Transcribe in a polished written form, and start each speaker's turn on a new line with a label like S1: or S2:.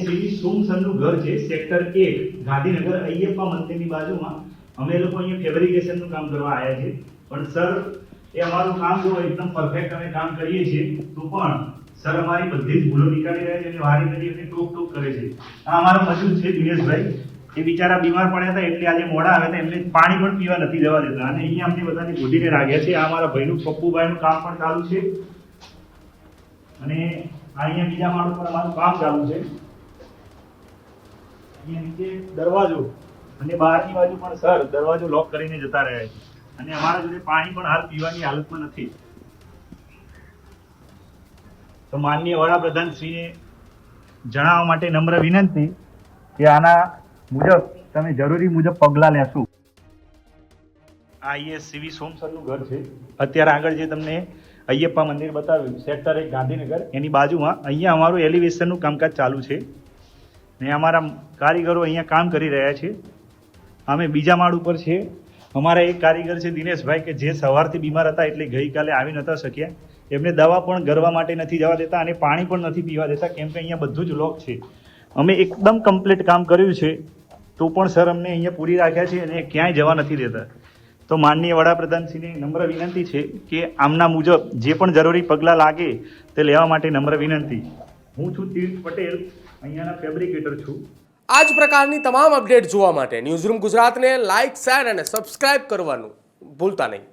S1: શ્રી સોમ સરનું ઘર છે સેક્ટર 1 ગાંધીનગર અયપ્પા મંદિરની બાજુમાં. અમે લોકો અહીંયા ફેબ્રિકેશનનું કામ કરવા આવ્યા છે, પણ સર એ અમારું કામ જો એકદમ પરફેક્ટ અમે કામ કરીએ છીએ તો પણ સર અમારી બધી જ ભૂલો નીકાળી રહ્યા છે અને વારી ઘડી એમને ટોક કરે છે. આ અમારા મજૂર છે દિનેશભાઈ, એ બિચારા બીમાર પડ્યા હતા એટલે આજે મોડા આવ્યા હતા, એમને પાણી પણ પીવા નથી જવા દેતા અને અહીંયા અમને બધાને ગોધીને રાખ્યા છે. આ અમારા ભાઈનું પપ્પુભાઈનું કામ પણ ચાલુ છે અને અહીંયા બીજા માળ ઉપર અમારું કામ ચાલુ છે. અહીંયા નીચે દરવાજો અને બહારની બાજુ પણ સર દરવાજો લોક કરીને જતા રહ્યા છે અને અમારા જોડે પાણી પણ હાલ પીવાની હાલતમાં નથી. તો માનનીય વડાપ્રધાન શ્રીને જણાવવા માટે નમ્ર વિનંતી કે આના મુજબ તમે જરૂરી મુજબ પગલાં લેશો. આ સીવી સોમ સરનું ઘર છે. અત્યારે આગળ જે તમને અયપ્પા મંદિર બતાવ્યું સેક્ટર 1 ગાંધીનગર, એની બાજુમાં અહીંયા અમારું એલિવેશનનું કામકાજ ચાલુ છે ને અમારા કારીગરો અહીંયા કામ કરી રહ્યા છે. અમે બીજા માળ ઉપર છે. અમારા એક કારીગર છે દિનેશભાઈ કે જે સવારથી બીમાર હતા એટલે ગઈકાલે આવી નતા શક્યા. એમને દવા પણ ગરવા માટે નથી જવા દેતા અને પાણી પણ નથી પીવા દેતા કેમ કે અહીંયા બધું જ લોક છે. અમે એકદમ કમ્પ્લીટ કામ કર્યું છે તો પણ સર અમને અહીંયા પૂરી રાખ્યા છે અને ક્યાંય જવા નથી દેતા. તો માનનીય વડાપ્રધાનશ્રીને નમ્ર વિનંતી છે કે આમના મુજબ જે પણ જરૂરી પગલાં લાગે તે લેવા માટે નમ્ર વિનંતી. હું છું તીર્થ પટેલ, અહીંયાના ફેબ્રિકેટર છું.
S2: આ જ પ્રકારની તમામ અપડેટ જોવા માટે ન્યૂઝરૂમ ગુજરાતને લાઇક, શેર અને સબસ્ક્રાઇબ કરવાનું ભૂલતા નહીં.